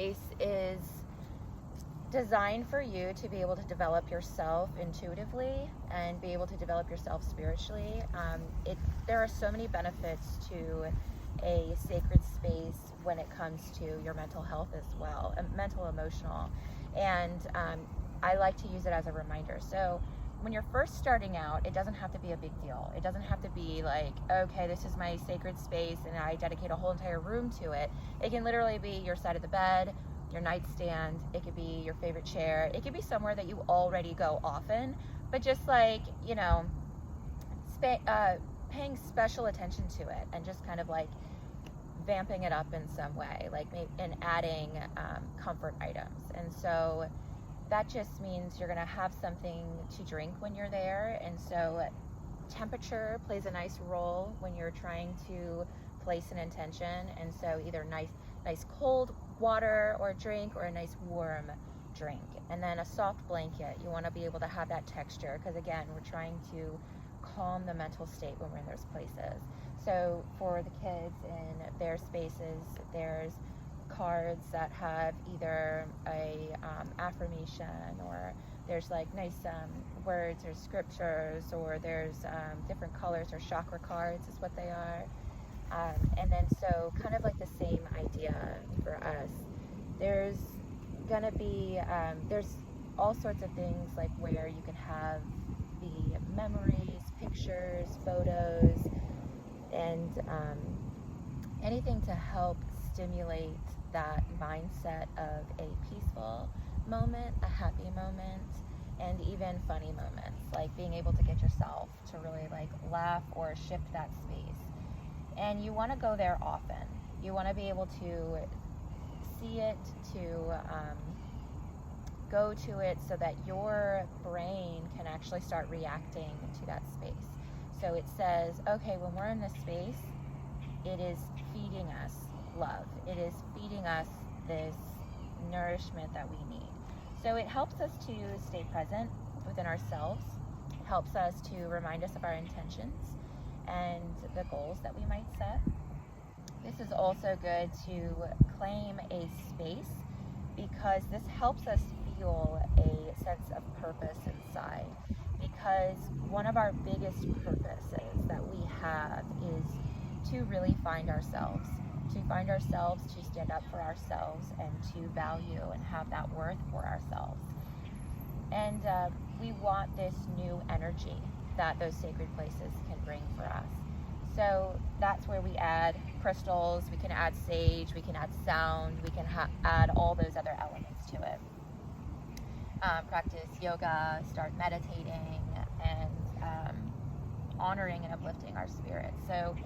space is designed for you to be able to develop yourself intuitively and be able to develop yourself spiritually. There are so many benefits to a sacred space when it comes to your mental health as well, mental, emotional. And I like to use it as a reminder. So when you're first starting out, it doesn't have to be a big deal. It doesn't have to be like, okay, this is my sacred space and I dedicate a whole entire room to it. It can literally be your side of the bed, your nightstand. It could be your favorite chair. It could be somewhere that you already go often, but just like, you know, paying special attention to it and just kind of like vamping it up in some way, like and adding comfort items. And so that just means you're going to have something to drink when you're there. And so temperature plays a nice role when you're trying to place an intention. And so either nice cold water or drink, or a nice warm drink. And then a soft blanket. You want to be able to have that texture, because again, we're trying to calm the mental state when we're in those places. So for the kids in their spaces, there's cards that have either a affirmation, or there's like nice words or scriptures, or there's different colors, or chakra cards is what they are. And then so kind of like the same idea for us. There's gonna be, there's all sorts of things like where you can have the memories, pictures, photos, and anything to help stimulate that mindset of a peaceful moment, a happy moment, and even funny moments, like being able to get yourself to really like laugh or shift that space. And you want to go there often. You want to be able to see it, to go to it, so that your brain can actually start reacting to that space. So it says, okay, when we're in this space, it is feeding us love. It is feeding us this nourishment that we need. So it helps us to stay present within ourselves. It helps us to remind us of our intentions and the goals that we might set. This is also good to claim a space, because this helps us feel a sense of purpose inside. Because one of our biggest purposes that we have is to really find ourselves, to stand up for ourselves, and to value and have that worth for ourselves. And we want this new energy that those sacred places can bring for us. So that's where we add crystals, we can add sage, we can add sound, we can add all those other elements to it. Practice yoga, start meditating, and honoring and uplifting our spirit. So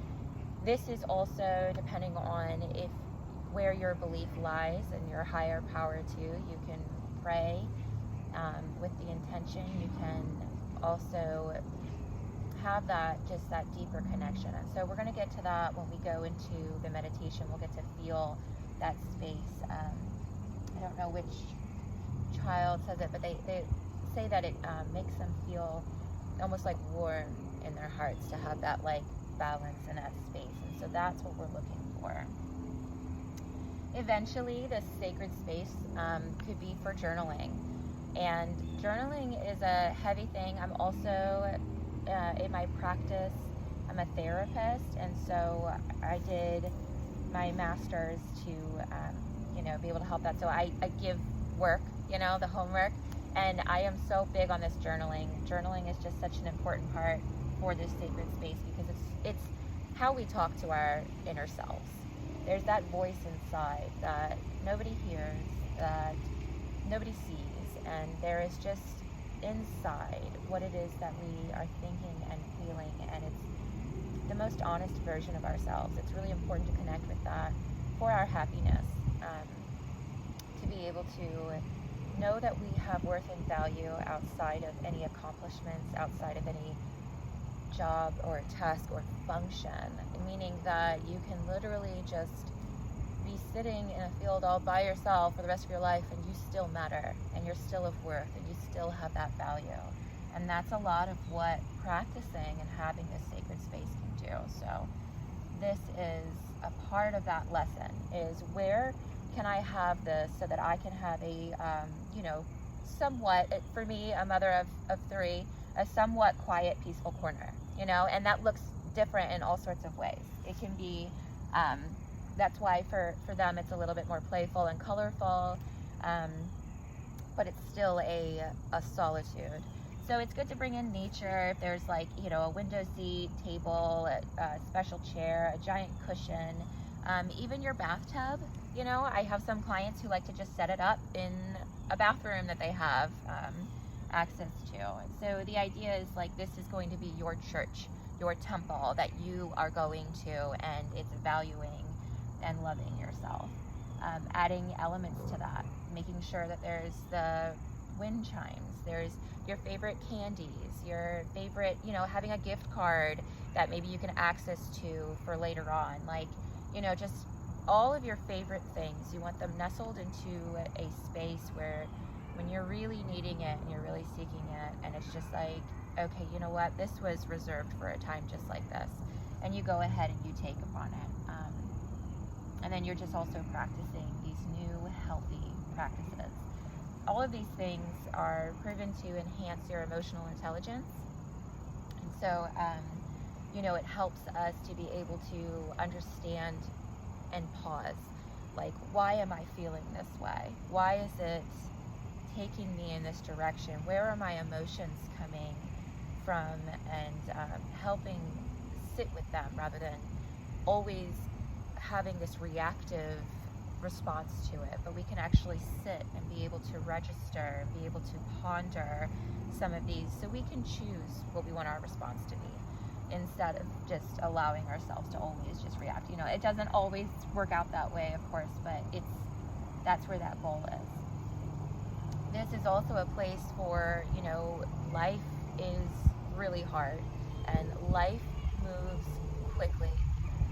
this is also depending on where your belief lies and your higher power too. You can pray with the intention. You can also have that deeper connection. And so we're going to get to that when we go into the meditation. We'll get to feel that space. I don't know which child says it, but they say that it makes them feel almost like warm in their hearts, to have that like balance in that space. And so that's what we're looking for. Eventually, this sacred space could be for journaling. And journaling is a heavy thing. I'm also in my practice, I'm a therapist, and so I did my master's to be able to help that. So I give work, the homework, and I am so big on this journaling. Journaling is just such an important part for this sacred space, because it's how we talk to our inner selves. There's that voice inside that nobody hears, that nobody sees, and there is just inside what it is that we are thinking and feeling, and it's the most honest version of ourselves. It's really important to connect with that for our happiness, to be able to know that we have worth and value outside of any accomplishments, outside of any job or task or function, meaning that you can literally just be sitting in a field all by yourself for the rest of your life, and you still matter, and you're still of worth, and you still have that value. And that's a lot of what practicing and having this sacred space can do. So this is a part of that lesson, is where can I have this so that I can have a, somewhat, for me, a mother of three, a somewhat quiet, peaceful corner, and that looks different in all sorts of ways. It can be, that's why for them it's a little bit more playful and colorful, but it's still a solitude. So it's good to bring in nature. If there's like, a window seat, table, a special chair, a giant cushion, even your bathtub. I have some clients who like to just set it up in a bathroom that they have access to. So the idea is like, this is going to be your church, your temple that you are going to, and it's valuing and loving yourself. Adding elements to that, making sure that there's the wind chimes, there's your favorite candies, your favorite, having a gift card that maybe you can access to for later on, like, just all of your favorite things. You want them nestled into a space where when you're really needing it and you're really seeking it, and it's just like, okay, you know what, this was reserved for a time just like this, and you go ahead and you take upon it. And then you're just also practicing these new healthy practices. All of these things are proven to enhance your emotional intelligence. And so, it helps us to be able to understand and pause. Like, why am I feeling this way? Why is it taking me in this direction? Where are my emotions coming from? And helping sit with them rather than always having this reactive response to it, but we can actually sit and be able to register and be able to ponder some of these so we can choose what we want our response to be instead of just allowing ourselves to always just react. It doesn't always work out that way, of course, but that's where that goal is. This is also a place for, life is really hard and life moves quickly.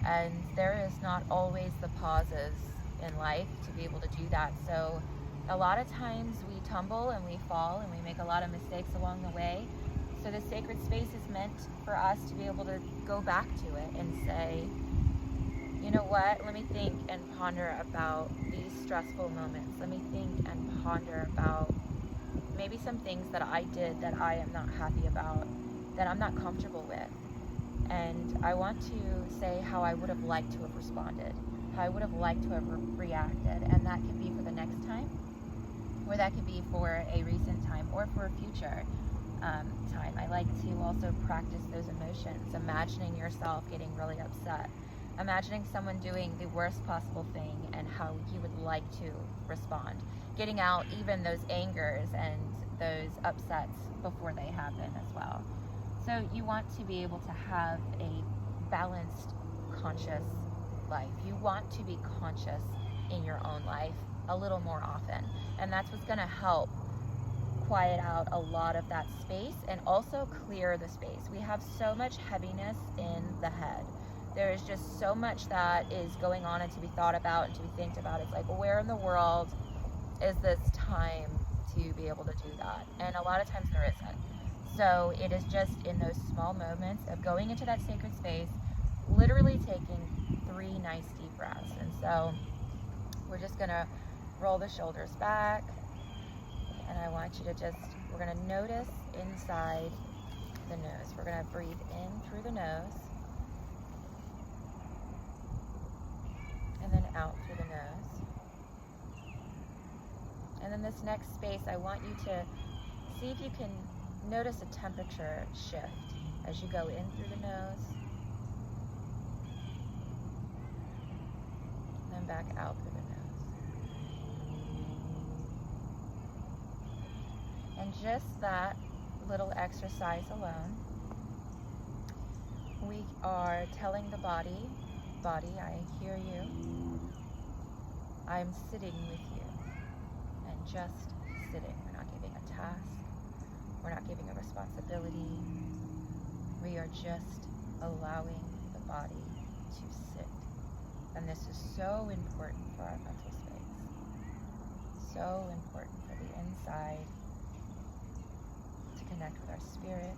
And there is not always the pauses in life to be able to do that. So a lot of times we tumble and we fall and we make a lot of mistakes along the way. So the sacred space is meant for us to be able to go back to it and say, you know what, let me think and ponder about these stressful moments. Let me think and ponder about maybe some things that I did that I am not happy about, that I'm not comfortable with. And I want to say how I would have liked to have responded, how I would have liked to have reacted. And that could be for the next time, or that could be for a recent time, or for a future time. I like to also practice those emotions, imagining yourself getting really upset, imagining someone doing the worst possible thing and how you would like to respond, getting out even those angers and those upsets before they happen as well. So you want to be able to have a balanced, conscious life. You want to be conscious in your own life a little more often. And that's what's going to help quiet out a lot of that space and also clear the space. We have so much heaviness in the head. There is just so much that is going on and to be thought about and to be think about. It's like, where in the world is this time to be able to do that? And a lot of times there isn't. So it is just in those small moments of going into that sacred space, literally taking 3 nice deep breaths. And so we're just going to roll the shoulders back. And I want you to we're going to notice inside the nose. We're going to breathe in through the nose. And then out through the nose. And then this next space, I want you to see if you can notice a temperature shift as you go in through the nose, and then back out through the nose. And just that little exercise alone, we are telling the body, I hear you. I'm sitting with you, and just sitting. We're not giving a task. We're not giving a responsibility. We are just allowing the body to sit. And this is so important for our mental space. So important for the inside, to connect with our spirit,